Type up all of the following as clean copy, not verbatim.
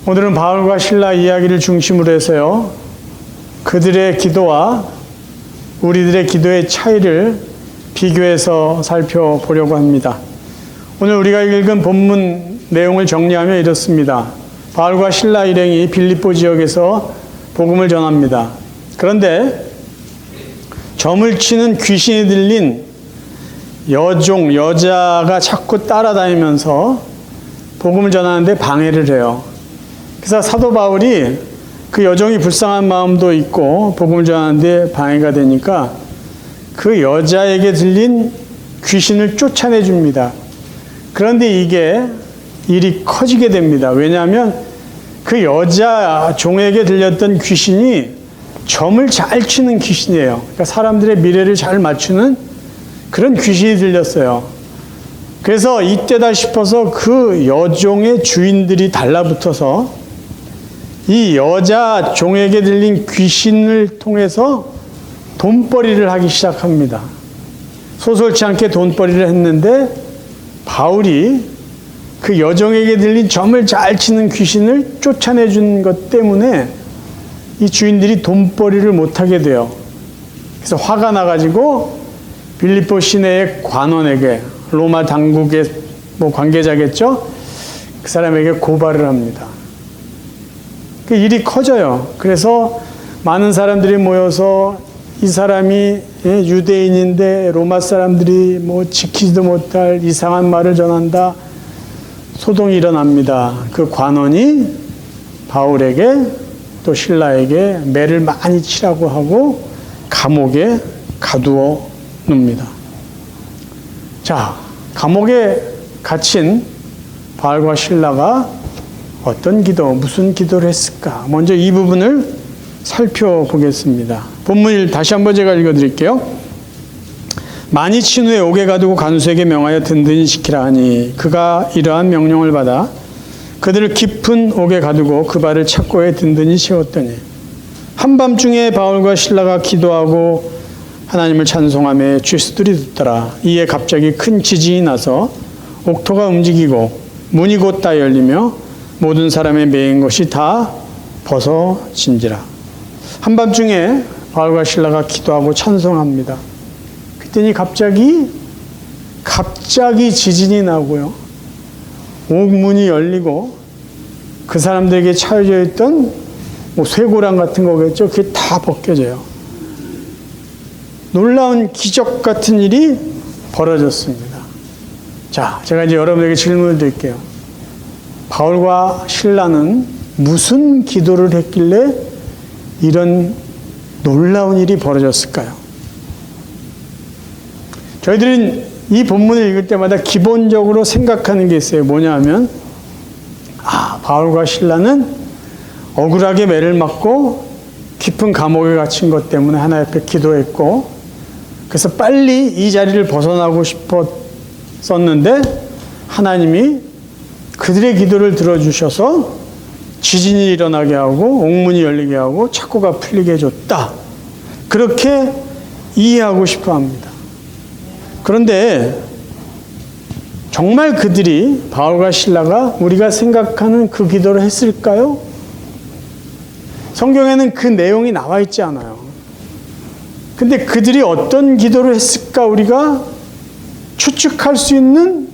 오늘은 바울과 실라 이야기를 중심으로 해서요, 그들의 기도와 우리들의 기도의 차이를 비교해서 살펴보려고 합니다. 오늘 우리가 읽은 본문 내용을 정리하면 이렇습니다. 바울과 실라 일행이 빌립보 지역에서 복음을 전합니다. 그런데 점을 치는 귀신이 들린 여자가 자꾸 따라다니면서 복음을 전하는데 방해를 해요. 그래서 사도 바울이 그 여종이 불쌍한 마음도 있고 복음을 전하는데 방해가 되니까 그 여자에게 들린 귀신을 쫓아내 줍니다. 그런데 이게 일이 커지게 됩니다. 왜냐하면 그 여자 종에게 들렸던 귀신이 점을 잘 치는 귀신이에요. 그러니까 사람들의 미래를 잘 맞추는 그런 귀신이 들렸어요. 그래서 이때다 싶어서 그 여종의 주인들이 달라붙어서 이 여자 종에게 들린 귀신을 통해서 돈벌이를 하기 시작합니다. 소설치 않게 돈벌이를 했는데 바울이 그 여종에게 들린 점을 잘 치는 귀신을 쫓아내준 것 때문에 이 주인들이 돈벌이를 못하게 돼요. 그래서 화가 나가지고 빌립보 시내의 관원에게, 로마 당국의 관계자겠죠? 그 사람에게 고발을 합니다. 그 일이 커져요. 그래서 많은 사람들이 모여서 이 사람이 유대인인데 로마 사람들이 지키지도 못할 이상한 말을 전한다. 소동이 일어납니다. 그 관원이 바울에게 또 실라에게 매를 많이 치라고 하고 감옥에 가두어 놓습니다. 자, 감옥에 갇힌 바울과 실라가 어떤 기도, 무슨 기도를 했을까? 먼저 이 부분을 살펴보겠습니다. 본문을 다시 한번 제가 읽어드릴게요. 많이 친 후에 옥에 가두고 간수에게 명하여 든든히 지키라 하니 그가 이러한 명령을 받아 그들을 깊은 옥에 가두고 그 발을 착고에 든든히 세웠더니 한밤중에 바울과 실라가 기도하고 하나님을 찬송하며 죄수들이 듣더라. 이에 갑자기 큰 지진이 나서 옥토가 움직이고 문이 곧 다 열리며 모든 사람의 매인 것이 다 벗어진지라. 한밤중에 바울과 실라가 기도하고 찬송합니다. 그랬더니 갑자기 지진이 나고요. 옥문이 열리고 그 사람들에게 차여져 있던 쇠고랑 같은 거겠죠. 그게 다 벗겨져요. 놀라운 기적 같은 일이 벌어졌습니다. 자, 제가 이제 여러분에게 질문을 드릴게요. 바울과 실라는 무슨 기도를 했길래 이런 놀라운 일이 벌어졌을까요? 저희들은 이 본문을 읽을 때마다 기본적으로 생각하는 게 있어요. 뭐냐 하면, 바울과 실라는 억울하게 매를 맞고 깊은 감옥에 갇힌 것 때문에 하나님 앞에 기도했고, 그래서 빨리 이 자리를 벗어나고 싶었었는데 하나님이 그들의 기도를 들어주셔서 지진이 일어나게 하고 옥문이 열리게 하고 착고가 풀리게 해줬다. 그렇게 이해하고 싶어 합니다. 그런데 정말 그들이, 바울과 실라가 우리가 생각하는 그 기도를 했을까요? 성경에는 그 내용이 나와 있지 않아요. 근데 그들이 어떤 기도를 했을까 우리가 추측할 수 있는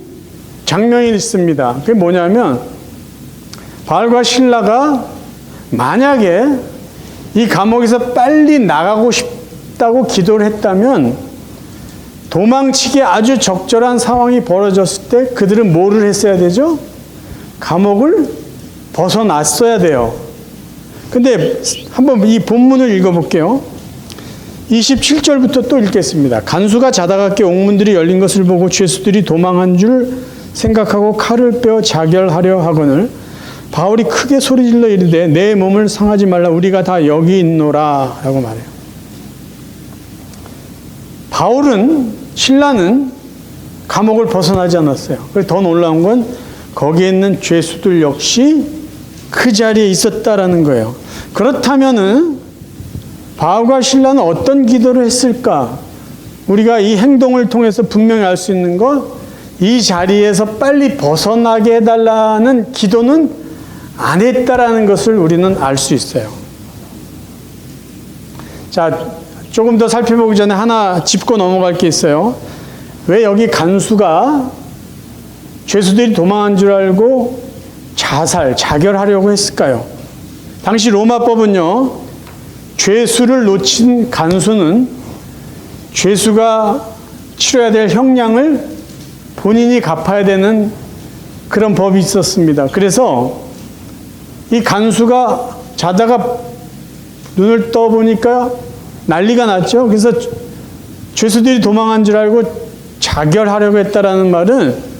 장면이 있습니다. 그게 뭐냐면, 바울과 실라가 만약에 이 감옥에서 빨리 나가고 싶다고 기도를 했다면 도망치기에 아주 적절한 상황이 벌어졌을 때 그들은 뭐를 했어야 되죠? 감옥을 벗어났어야 돼요. 근데 한번 이 본문을 읽어볼게요. 27절부터 또 읽겠습니다. 간수가 자다가 깨 옥문들이 열린 것을 보고 죄수들이 도망한 줄 생각하고 칼을 빼어 자결하려 하거늘 바울이 크게 소리질러 이르되 내 몸을 상하지 말라 우리가 다 여기 있노라 라고 말해요. 신라는 감옥을 벗어나지 않았어요. 그래서 더 놀라운 건 거기에 있는 죄수들 역시 그 자리에 있었다라는 거예요. 그렇다면은 바울과 실라는 어떤 기도를 했을까? 우리가 이 행동을 통해서 분명히 알 수 있는 건 이 자리에서 빨리 벗어나게 해달라는 기도는 안 했다라는 것을 우리는 알 수 있어요. 자, 조금 더 살펴보기 전에 하나 짚고 넘어갈 게 있어요. 왜 여기 간수가 죄수들이 도망한 줄 알고 자결하려고 했을까요? 당시 로마법은요, 죄수를 놓친 간수는 죄수가 치러야 될 형량을 본인이 갚아야 되는 그런 법이 있었습니다. 그래서 이 간수가 자다가 눈을 떠보니까 난리가 났죠. 그래서 죄수들이 도망한 줄 알고 자결하려고 했다라는 말은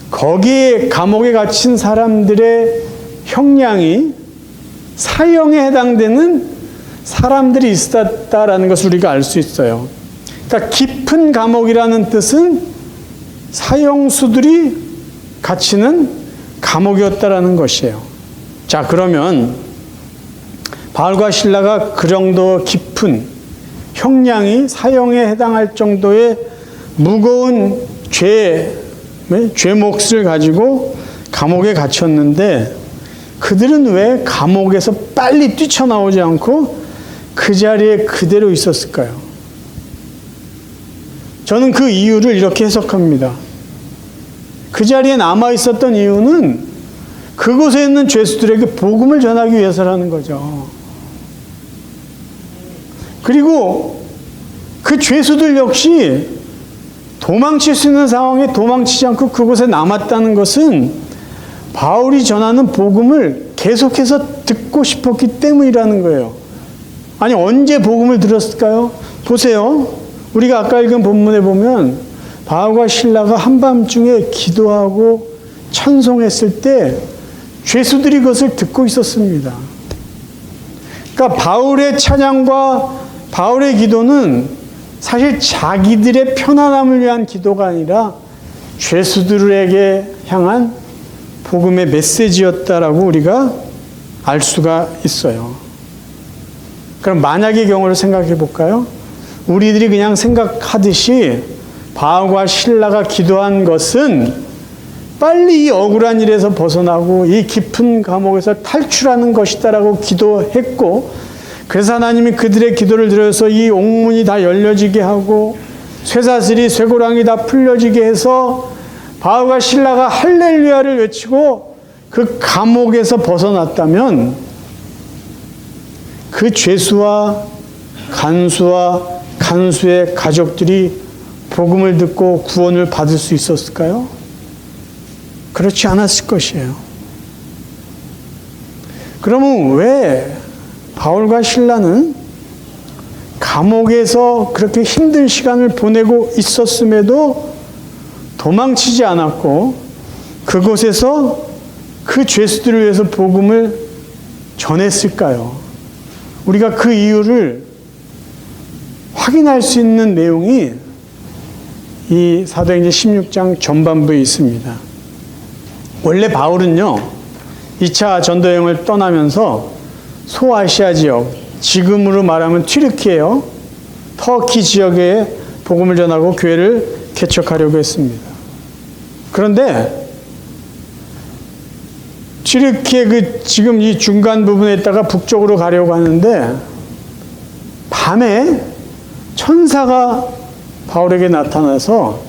거기에 감옥에 갇힌 사람들의 형량이 사형에 해당되는 사람들이 있었다라는 것을 우리가 알 수 있어요. 그러니까 깊은 감옥이라는 뜻은 사형수들이 갇히는 감옥이었다라는 것이에요. 자, 그러면 바울과 실라가 그 정도 깊은 형량이 사형에 해당할 정도의 무거운 죄 몫을 가지고 감옥에 갇혔는데 그들은 왜 감옥에서 빨리 뛰쳐나오지 않고 그 자리에 그대로 있었을까요? 저는 그 이유를 이렇게 해석합니다. 그 자리에 남아 있었던 이유는 그곳에 있는 죄수들에게 복음을 전하기 위해서라는 거죠. 그리고 그 죄수들 역시 도망칠 수 있는 상황에 도망치지 않고 그곳에 남았다는 것은 바울이 전하는 복음을 계속해서 듣고 싶었기 때문이라는 거예요. 아니, 언제 복음을 들었을까요? 보세요. 우리가 아까 읽은 본문에 보면 바울과 실라가 한밤중에 기도하고 찬송했을 때 죄수들이 그것을 듣고 있었습니다. 그러니까 바울의 찬양과 바울의 기도는 사실 자기들의 편안함을 위한 기도가 아니라 죄수들에게 향한 복음의 메시지였다라고 우리가 알 수가 있어요. 그럼 만약의 경우를 생각해 볼까요? 우리들이 그냥 생각하듯이 바울과 실라가 기도한 것은 빨리 이 억울한 일에서 벗어나고 이 깊은 감옥에서 탈출하는 것이다라고 기도했고, 그래서 하나님이 그들의 기도를 들어서 이 옥문이 다 열려지게 하고 쇠사슬이 쇠고랑이 다 풀려지게 해서 바울과 실라가 할렐루야를 외치고 그 감옥에서 벗어났다면 그 죄수와 간수의 가족들이 복음을 듣고 구원을 받을 수 있었을까요? 그렇지 않았을 것이에요. 그러면 왜 바울과 실라는 감옥에서 그렇게 힘든 시간을 보내고 있었음에도 도망치지 않았고 그곳에서 그 죄수들을 위해서 복음을 전했을까요? 우리가 그 이유를 확인할 수 있는 내용이 이 사도행전 16장 전반부에 있습니다. 원래 바울은요, 2차 전도여행을 떠나면서 소아시아 지역, 지금으로 말하면 튀르키예요, 터키 지역에 복음을 전하고 교회를 개척하려고 했습니다. 그런데 튀르키의 그 지금 이 중간 부분에 있다가 북쪽으로 가려고 하는데 밤에 천사가 바울에게 나타나서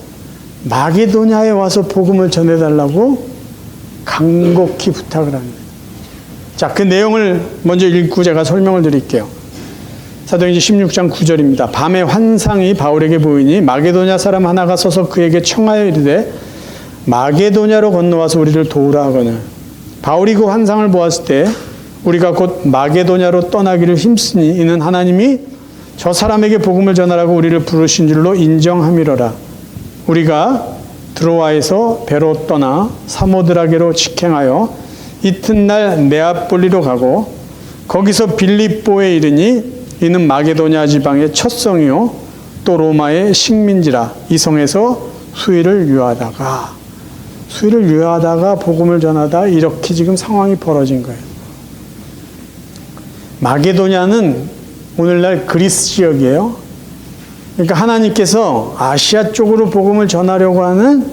마게도냐에 와서 복음을 전해달라고 간곡히 부탁을 합니다. 자, 그 내용을 먼저 읽고 제가 설명을 드릴게요. 사도행전 16장 9절입니다. 밤에 환상이 바울에게 보이니 마게도냐 사람 하나가 서서 그에게 청하여 이르되 마게도냐로 건너와서 우리를 도우라 하거늘. 바울이 그 환상을 보았을 때 우리가 곧 마게도냐로 떠나기를 힘쓰니 이는 하나님이 저 사람에게 복음을 전하라고 우리를 부르신 줄로 인정함이로라. 우리가 드로아에서 배로 떠나 사모드라게로 직행하여 이튿날 네아폴리로 가고 거기서 빌립보에 이르니 이는 마게도냐 지방의 첫 성이요 또 로마의 식민지라. 이 성에서 수일을 유하다가 복음을 전하다 이렇게 지금 상황이 벌어진 거예요. 마게도냐는 오늘날 그리스 지역이에요. 그러니까 하나님께서 아시아 쪽으로 복음을 전하려고 하는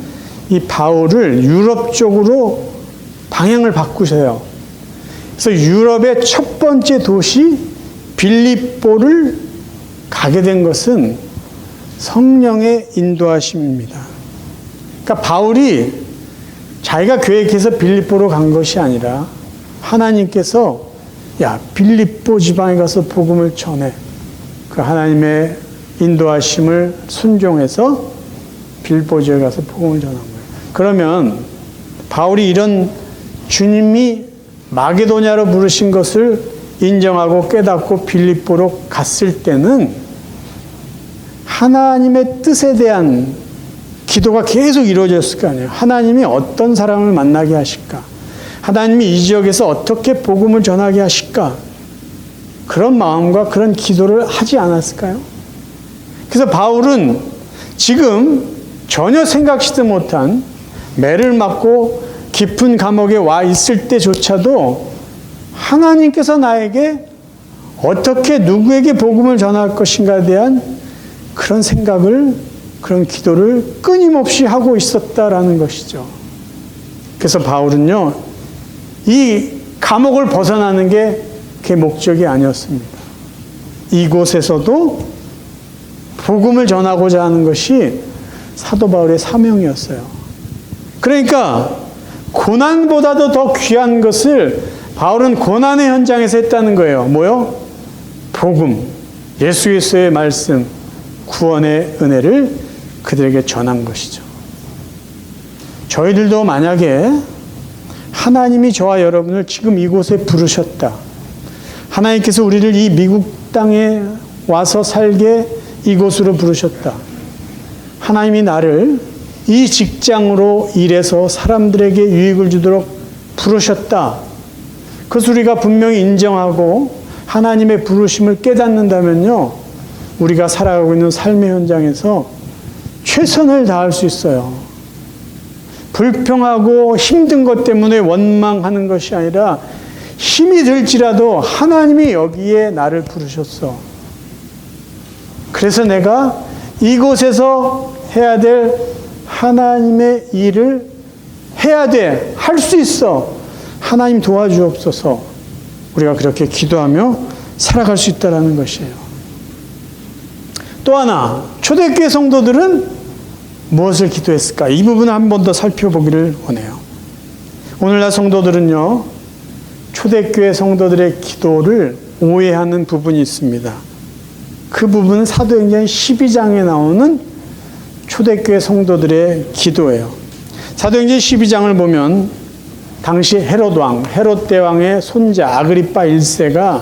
이 바울을 유럽 쪽으로 방향을 바꾸세요. 그래서 유럽의 첫 번째 도시 빌립보를 가게 된 것은 성령의 인도하심입니다. 그러니까 바울이 자기가 계획해서 빌립보로 간 것이 아니라 하나님께서 야, 빌립보 지방에 가서 복음을 전해. 그 하나님의 인도하심을 순종해서 빌립보 지역에 가서 복음을 전한 거예요. 그러면 바울이 이런 주님이 마게도냐로 부르신 것을 인정하고 깨닫고 빌립보로 갔을 때는 하나님의 뜻에 대한 기도가 계속 이루어졌을 거 아니에요. 하나님이 어떤 사람을 만나게 하실까? 하나님이 이 지역에서 어떻게 복음을 전하게 하실까? 그런 마음과 그런 기도를 하지 않았을까요? 그래서 바울은 지금 전혀 생각지도 못한 매를 맞고 깊은 감옥에 와 있을 때조차도 하나님께서 나에게 어떻게 누구에게 복음을 전할 것인가에 대한 그런 생각을, 그런 기도를 끊임없이 하고 있었다라는 것이죠. 그래서 바울은요, 이 감옥을 벗어나는 게 그의 목적이 아니었습니다. 이곳에서도 복음을 전하고자 하는 것이 사도 바울의 사명이었어요. 그러니까 고난보다도 더 귀한 것을 바울은 고난의 현장에서 했다는 거예요. 뭐요? 복음, 예수 그리스도의 말씀, 구원의 은혜를 그들에게 전한 것이죠. 저희들도 만약에 하나님이 저와 여러분을 지금 이곳에 부르셨다. 하나님께서 우리를 이 미국 땅에 와서 살게 이곳으로 부르셨다. 하나님이 나를 이 직장으로 일해서 사람들에게 유익을 주도록 부르셨다. 그것을 우리가 분명히 인정하고 하나님의 부르심을 깨닫는다면요, 우리가 살아가고 있는 삶의 현장에서 최선을 다할 수 있어요. 불평하고 힘든 것 때문에 원망하는 것이 아니라 힘이 들지라도 하나님이 여기에 나를 부르셨어. 그래서 내가 이곳에서 해야 될 하나님의 일을 해야 돼. 할 수 있어. 하나님 도와주옵소서. 우리가 그렇게 기도하며 살아갈 수 있다는 것이에요. 또 하나, 초대교회 성도들은 무엇을 기도했을까? 이 부분을 한 번 더 살펴보기를 원해요. 오늘날 성도들은요, 초대교회 성도들의 기도를 오해하는 부분이 있습니다. 그 부분은 사도행전 12장에 나오는 초대교회 성도들의 기도예요. 사도행전 12장을 보면 당시 헤롯 대왕의 손자 아그리파 1세가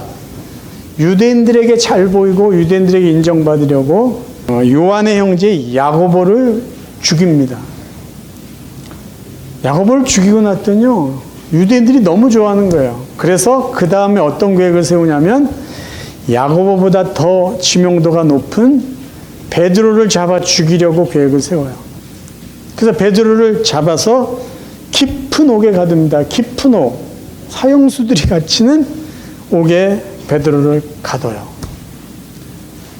유대인들에게 잘 보이고 유대인들에게 인정받으려고 요한의 형제 야고보를 죽입니다. 야고보를 죽이고 났더니요, 유대인들이 너무 좋아하는 거예요. 그래서 그 다음에 어떤 계획을 세우냐면 야고보보다 더 지명도가 높은 베드로를 잡아 죽이려고 계획을 세워요. 그래서 베드로를 잡아서 깊은 옥에 가둡니다. 깊은 옥, 사형수들이 갇히는 옥에 베드로를 가둬요.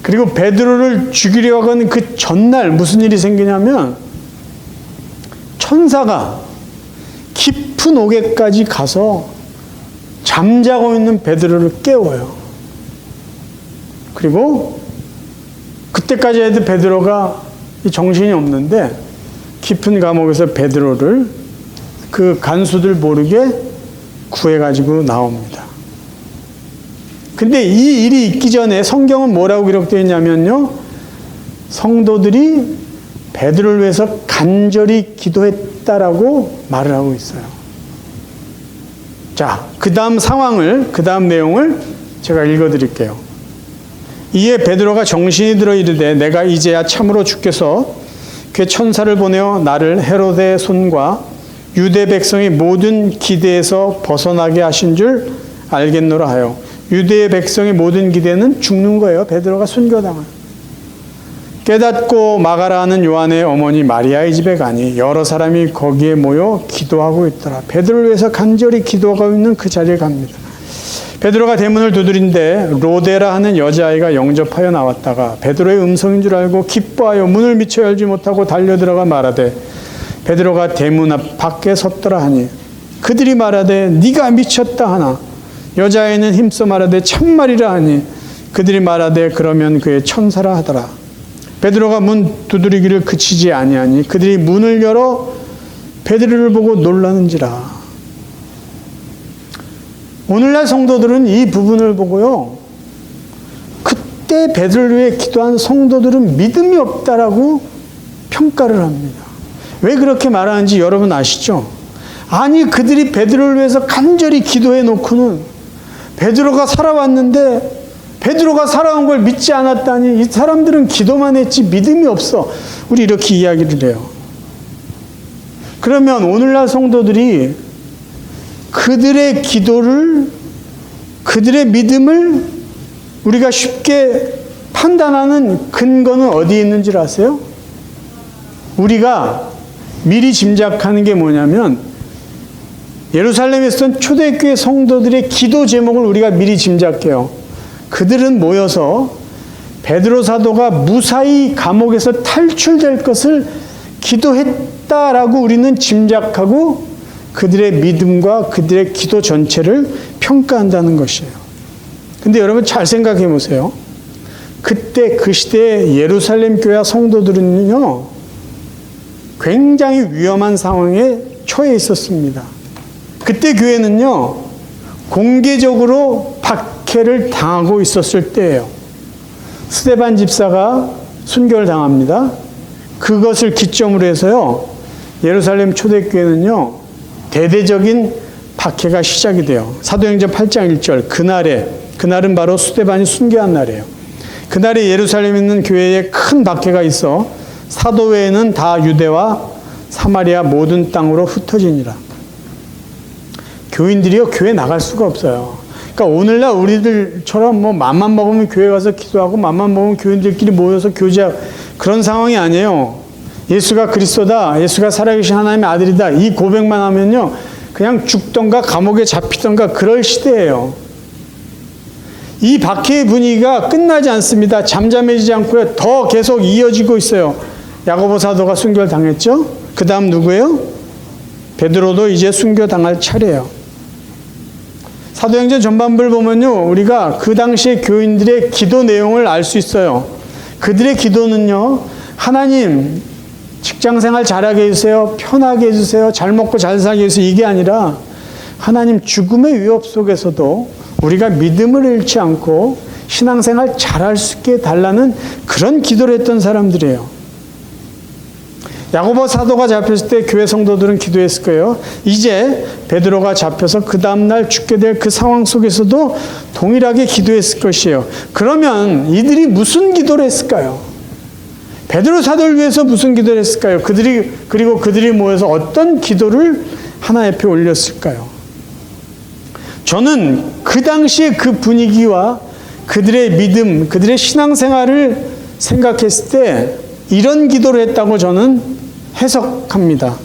그리고 베드로를 죽이려고 하는 그 전날 무슨 일이 생기냐면 천사가 깊은 옥에까지 가서 잠자고 있는 베드로를 깨워요. 그리고 그때까지 해도 베드로가 정신이 없는데 깊은 감옥에서 베드로를 그 간수들 모르게 구해가지고 나옵니다. 근데 이 일이 있기 전에 성경은 뭐라고 기록되어 있냐면요, 성도들이 베드로를 위해서 간절히 기도했다라고 말을 하고 있어요. 자, 그 다음 상황을, 그 다음 내용을 제가 읽어드릴게요. 이에 베드로가 정신이 들어 이르되 내가 이제야 참으로 주께서 그 천사를 보내어 나를 헤롯의 손과 유대 백성의 모든 기대에서 벗어나게 하신 줄 알겠노라 하여. 유대의 백성의 모든 기대는 죽는 거예요. 베드로가 순교당한. 깨닫고 마가라 하는 요한의 어머니 마리아의 집에 가니 여러 사람이 거기에 모여 기도하고 있더라. 베드로를 위해서 간절히 기도하고 있는 그 자리에 갑니다. 베드로가 대문을 두드린데 로데라 하는 여자아이가 영접하여 나왔다가 베드로의 음성인 줄 알고 기뻐하여 문을 미처 열지 못하고 달려들어가 말하되 베드로가 대문 앞 밖에 섰더라 하니 그들이 말하되 네가 미쳤다 하나 여자애는 힘써 말하되 참말이라 하니 그들이 말하되 그러면 그의 천사라 하더라. 베드로가 문 두드리기를 그치지 아니하니 그들이 문을 열어 베드로를 보고 놀라는지라. 오늘날 성도들은 이 부분을 보고요, 그때 베드로를 위해 기도한 성도들은 믿음이 없다라고 평가를 합니다. 왜 그렇게 말하는지 여러분 아시죠? 아니, 그들이 베드로를 위해서 간절히 기도해 놓고는 베드로가 살아왔는데 베드로가 살아온 걸 믿지 않았다니 이 사람들은 기도만 했지 믿음이 없어. 우리 이렇게 이야기를 해요. 그러면 오늘날 성도들이 그들의 기도를, 그들의 믿음을 우리가 쉽게 판단하는 근거는 어디에 있는지 아세요? 우리가 미리 짐작하는 게 뭐냐면 예루살렘에 있었던 초대교회 성도들의 기도 제목을 우리가 미리 짐작해요. 그들은 모여서 베드로 사도가 무사히 감옥에서 탈출될 것을 기도했다라고 우리는 짐작하고 그들의 믿음과 그들의 기도 전체를 평가한다는 것이에요. 근데 여러분 잘 생각해 보세요. 그때 그 시대의 예루살렘 교회 성도들은요, 굉장히 위험한 상황에 처해 있었습니다. 그때 교회는요, 공개적으로 박해를 당하고 있었을 때예요. 스데반 집사가 순교를 당합니다. 그것을 기점으로 해서요, 예루살렘 초대교회는요, 대대적인 박해가 시작이 돼요. 사도행전 8장 1절, 그날은 바로 스데반이 순교한 날이에요. 그날에 예루살렘에 있는 교회에 큰 박해가 있어 사도 외에는 다 유대와 사마리아 모든 땅으로 흩어지니라. 교인들이요, 교회 나갈 수가 없어요. 그러니까 오늘날 우리들처럼 뭐 맘만 먹으면 교회 가서 기도하고 맘만 먹으면 교인들끼리 모여서 교제하고 그런 상황이 아니에요. 예수가 그리스도다, 예수가 살아계신 하나님의 아들이다, 이 고백만 하면요, 그냥 죽던가 감옥에 잡히던가 그럴 시대예요. 이 박해의 분위기가 끝나지 않습니다. 잠잠해지지 않고요, 더 계속 이어지고 있어요. 야고보 사도가 순교를 당했죠. 그 다음 누구예요? 베드로도 이제 순교 당할 차례예요. 사도행전 전반부를 보면요, 우리가 그 당시의 교인들의 기도 내용을 알 수 있어요. 그들의 기도는요, 하나님 직장생활 잘하게 해주세요, 편하게 해주세요, 잘 먹고 잘 살게 해주세요, 이게 아니라 하나님 죽음의 위협 속에서도 우리가 믿음을 잃지 않고 신앙생활 잘할 수 있게 달라는 그런 기도를 했던 사람들이에요. 야고보 사도가 잡혔을 때 교회 성도들은 기도했을 거예요. 이제 베드로가 잡혀서 그 다음날 죽게 될 그 상황 속에서도 동일하게 기도했을 것이에요. 그러면 이들이 무슨 기도를 했을까요? 베드로 사도를 위해서 무슨 기도를 했을까요? 그리고 그들이 모여서 어떤 기도를 하나 옆에 올렸을까요? 저는 그 당시의 그 분위기와 그들의 믿음, 그들의 신앙생활을 생각했을 때 이런 기도를 했다고 저는 해석합니다.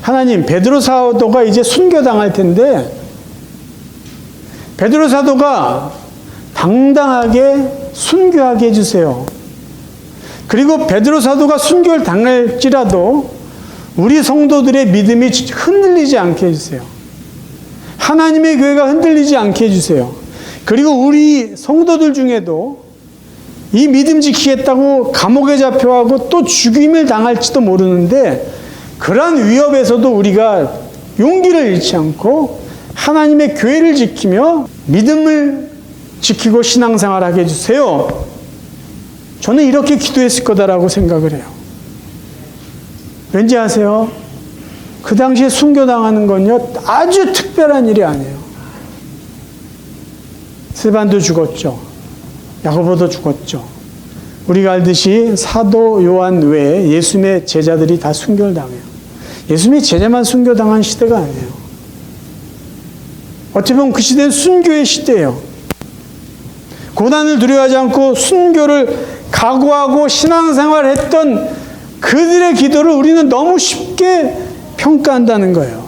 하나님, 베드로 사도가 이제 순교당할 텐데 베드로 사도가 당당하게 순교하게 해주세요. 그리고 베드로 사도가 순교를 당할지라도 우리 성도들의 믿음이 흔들리지 않게 해주세요. 하나님의 교회가 흔들리지 않게 해주세요. 그리고 우리 성도들 중에도 이 믿음 지키겠다고 감옥에 잡혀가고 또 죽임을 당할지도 모르는데 그러한 위협에서도 우리가 용기를 잃지 않고 하나님의 교회를 지키며 믿음을 지키고 신앙생활하게 해주세요. 저는 이렇게 기도했을 거다라고 생각을 해요. 왠지 아세요? 그 당시에 순교당하는 건요, 아주 특별한 일이 아니에요. 스데반도 죽었죠. 야고보도 죽었죠. 우리가 알듯이 사도 요한 외에 예수님의 제자들이 다 순교를 당해요. 예수님의 제자만 순교당한 시대가 아니에요. 어떻게 보면 그 시대는 순교의 시대예요. 고난을 두려워하지 않고 순교를 각오하고 신앙생활을 했던 그들의 기도를 우리는 너무 쉽게 평가한다는 거예요.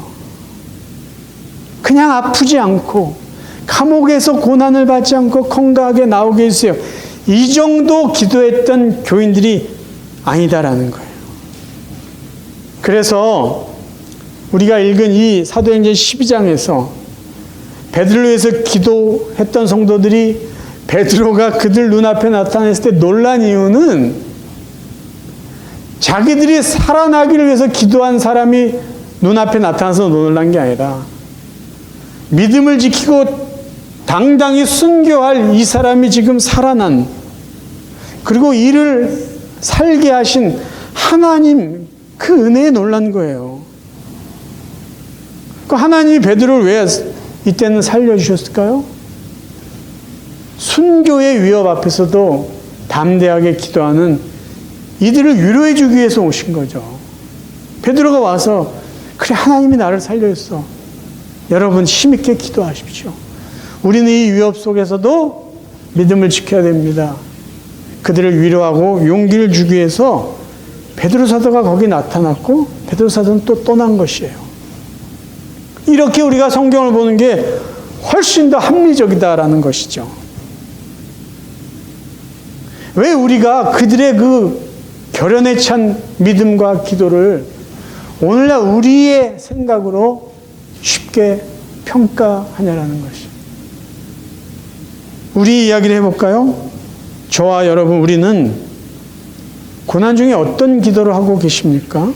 그냥 아프지 않고 감옥에서 고난을 받지 않고 건강하게 나오게 해주세요. 이 정도 기도했던 교인들이 아니다라는 거예요. 그래서 우리가 읽은 이 사도행전 12장에서 베드로를 위해서 기도했던 성도들이 베드로가 그들 눈앞에 나타났을 때 놀란 이유는 자기들이 살아나기를 위해서 기도한 사람이 눈앞에 나타나서 놀란 게 아니라 믿음을 지키고 당당히 순교할 이 사람이 지금 살아난, 그리고 이를 살게 하신 하나님, 그 은혜에 놀란 거예요. 그 하나님이 베드로를 왜 이때는 살려주셨을까요? 순교의 위협 앞에서도 담대하게 기도하는 이들을 위로해 주기 위해서 오신 거죠. 베드로가 와서 그래, 하나님이 나를 살려줬어. 여러분 힘있게 기도하십시오. 우리는 이 위협 속에서도 믿음을 지켜야 됩니다. 그들을 위로하고 용기를 주기 위해서 베드로 사도가 거기 나타났고 베드로 사도는 또 떠난 것이에요. 이렇게 우리가 성경을 보는 게 훨씬 더 합리적이다라는 것이죠. 왜 우리가 그들의 그 결연에 찬 믿음과 기도를 오늘날 우리의 생각으로 쉽게 평가하냐라는 것이. 우리 이야기를 해볼까요? 저와 여러분, 우리는 고난 중에 어떤 기도를 하고 계십니까?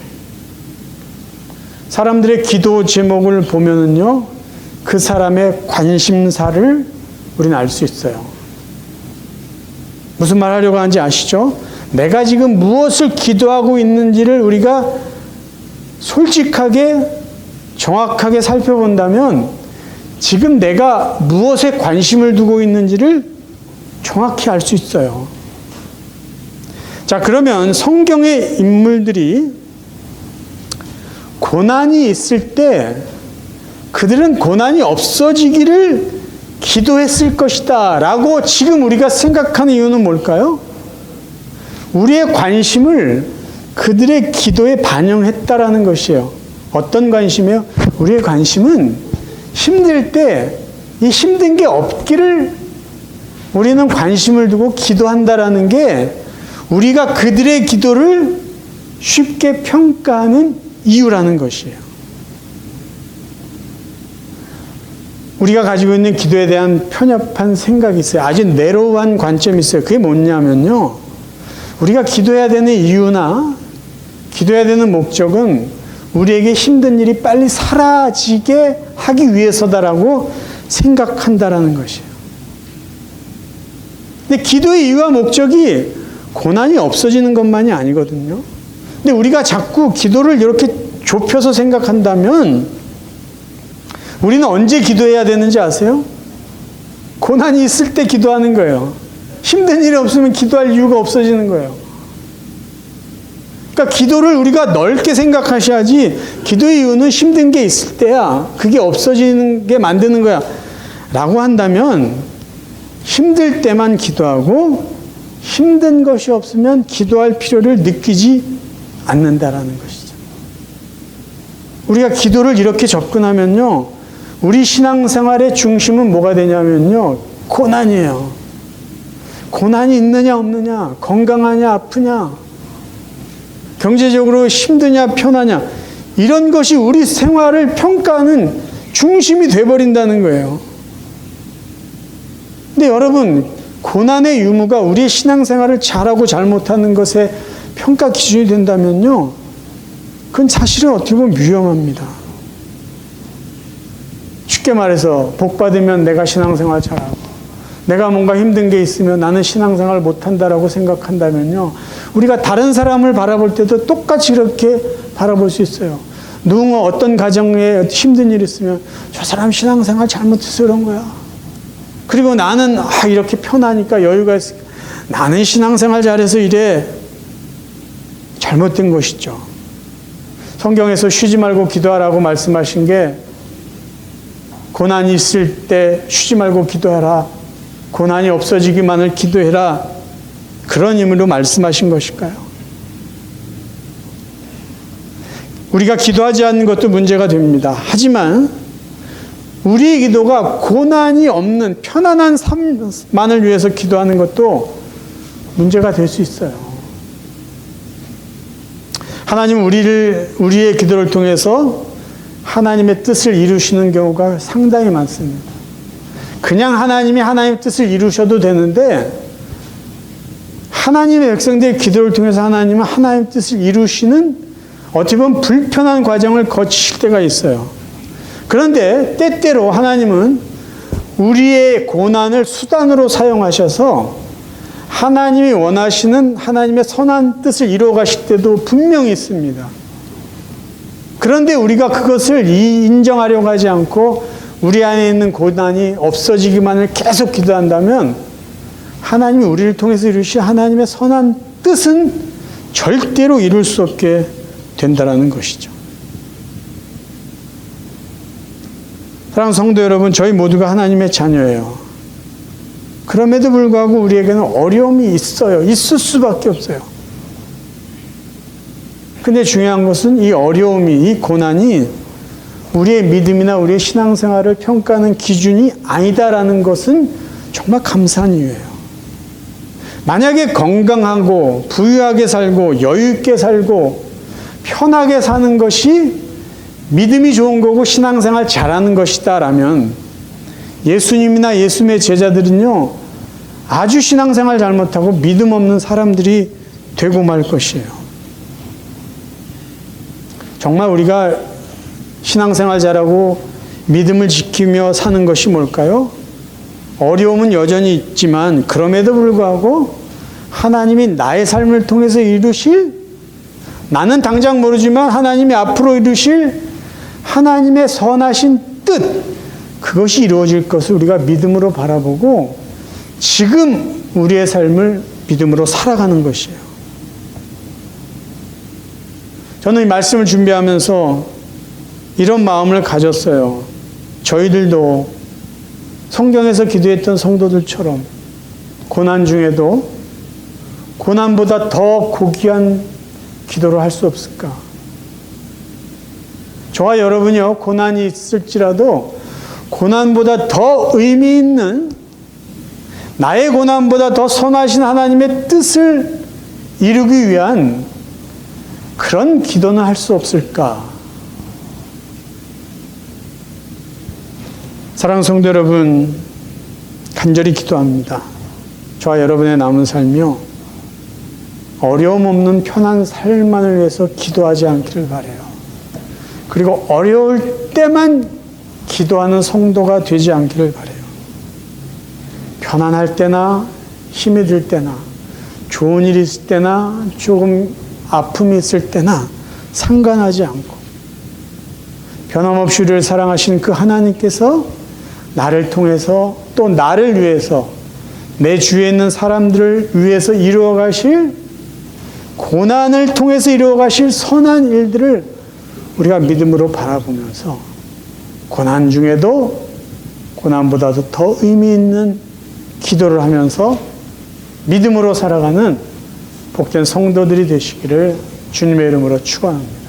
사람들의 기도 제목을 보면은요, 그 사람의 관심사를 우리는 알 수 있어요. 무슨 말 하려고 하는지 아시죠? 내가 지금 무엇을 기도하고 있는지를 우리가 솔직하게, 정확하게 살펴본다면 지금 내가 무엇에 관심을 두고 있는지를 정확히 알 수 있어요. 자, 그러면 성경의 인물들이 고난이 있을 때 그들은 고난이 없어지기를 기도했을 것이다 라고 지금 우리가 생각하는 이유는 뭘까요? 우리의 관심을 그들의 기도에 반영했다라는 것이에요. 어떤 관심이에요? 우리의 관심은 힘들 때 이 힘든 게 없기를 우리는 관심을 두고 기도한다라는 게 우리가 그들의 기도를 쉽게 평가하는 이유라는 것이에요. 우리가 가지고 있는 기도에 대한 편협한 생각이 있어요. 아주 내로우한 관점이 있어요. 그게 뭐냐면요, 우리가 기도해야 되는 이유나 기도해야 되는 목적은 우리에게 힘든 일이 빨리 사라지게 하기 위해서다라고 생각한다라는 것이에요. 근데 기도의 이유와 목적이 고난이 없어지는 것만이 아니거든요. 근데 우리가 자꾸 기도를 이렇게 좁혀서 생각한다면 우리는 언제 기도해야 되는지 아세요? 고난이 있을 때 기도하는 거예요. 힘든 일이 없으면 기도할 이유가 없어지는 거예요. 그러니까 기도를 우리가 넓게 생각하셔야지, 기도의 이유는 힘든 게 있을 때야, 그게 없어지는 게 만드는 거야 라고 한다면 힘들 때만 기도하고 힘든 것이 없으면 기도할 필요를 느끼지 않는다라는 것이죠. 우리가 기도를 이렇게 접근하면요, 우리 신앙생활의 중심은 뭐가 되냐면요, 고난이에요. 고난이 있느냐 없느냐, 건강하냐 아프냐, 경제적으로 힘드냐 편하냐, 이런 것이 우리 생활을 평가하는 중심이 돼버린다는 거예요. 근데 여러분, 고난의 유무가 우리의 신앙생활을 잘하고 잘못하는 것의 평가 기준이 된다면요, 그건 사실은 어떻게 보면 위험합니다. 쉽게 말해서 복 받으면 내가 신앙생활 잘하고, 내가 뭔가 힘든 게 있으면 나는 신앙생활 못한다라고 생각한다면요, 우리가 다른 사람을 바라볼 때도 똑같이 이렇게 바라볼 수 있어요. 누군가 어떤 가정에 힘든 일이 있으면 저 사람 신앙생활 잘못해서 그런 거야. 그리고 나는 이렇게 편하니까 여유가 있으니까 나는 신앙생활 잘해서 이래. 잘못된 것이죠. 성경에서 쉬지 말고 기도하라고 말씀하신 게 고난이 있을 때 쉬지 말고 기도하라, 고난이 없어지기만을 기도해라, 그런 의미로 말씀하신 것일까요? 우리가 기도하지 않는 것도 문제가 됩니다. 하지만 우리의 기도가 고난이 없는 편안한 삶만을 위해서 기도하는 것도 문제가 될 수 있어요. 하나님은 우리의 기도를 통해서 하나님의 뜻을 이루시는 경우가 상당히 많습니다. 그냥 하나님이 하나님의 뜻을 이루셔도 되는데 하나님의 백성들의 기도를 통해서 하나님은 하나님의 뜻을 이루시는 어떻게 보면 불편한 과정을 거치실 때가 있어요. 그런데 때때로 하나님은 우리의 고난을 수단으로 사용하셔서 하나님이 원하시는 하나님의 선한 뜻을 이루어 가실 때도 분명히 있습니다. 그런데 우리가 그것을 인정하려고 하지 않고 우리 안에 있는 고난이 없어지기만을 계속 기도한다면 하나님이 우리를 통해서 이루실 하나님의 선한 뜻은 절대로 이룰 수 없게 된다라는 것이죠. 사랑하는 성도 여러분, 저희 모두가 하나님의 자녀예요. 그럼에도 불구하고 우리에게는 어려움이 있어요. 있을 수밖에 없어요. 근데 중요한 것은 이 어려움이, 이 고난이 우리의 믿음이나 우리의 신앙생활을 평가하는 기준이 아니다라는 것은 정말 감사한 이유예요. 만약에 건강하고 부유하게 살고 여유있게 살고 편하게 사는 것이 믿음이 좋은 거고 신앙생활 잘하는 것이다 라면 예수님이나 예수님의 제자들은요 아주 신앙생활 잘못하고 믿음 없는 사람들이 되고 말 것이에요. 정말 우리가 신앙생활 잘하고 믿음을 지키며 사는 것이 뭘까요? 어려움은 여전히 있지만 그럼에도 불구하고 하나님이 나의 삶을 통해서 이루실, 나는 당장 모르지만 하나님이 앞으로 이루실 하나님의 선하신 뜻, 그것이 이루어질 것을 우리가 믿음으로 바라보고 지금 우리의 삶을 믿음으로 살아가는 것이에요. 저는 이 말씀을 준비하면서 이런 마음을 가졌어요. 저희들도 성경에서 기도했던 성도들처럼 고난 중에도 고난보다 더 고귀한 기도를 할 수 없을까? 저와 여러분이요, 고난이 있을지라도 고난보다 더 의미 있는, 나의 고난보다 더 선하신 하나님의 뜻을 이루기 위한 그런 기도는 할 수 없을까? 사랑하는 성도 여러분, 간절히 기도합니다. 저와 여러분의 남은 삶이요, 어려움 없는 편한 삶만을 위해서 기도하지 않기를 바라요. 그리고 어려울 때만 기도하는 성도가 되지 않기를 바라요. 편안할 때나 힘이 들 때나 좋은 일이 있을 때나 조금 아픔이 있을 때나 상관하지 않고 변함없이 우리를 사랑하시는 그 하나님께서 나를 통해서 또 나를 위해서 내 주위에 있는 사람들을 위해서 이루어 가실, 고난을 통해서 이루어 가실 선한 일들을 우리가 믿음으로 바라보면서 고난 중에도 고난보다도 더 의미 있는 기도를 하면서 믿음으로 살아가는 복된 성도들이 되시기를 주님의 이름으로 축원합니다.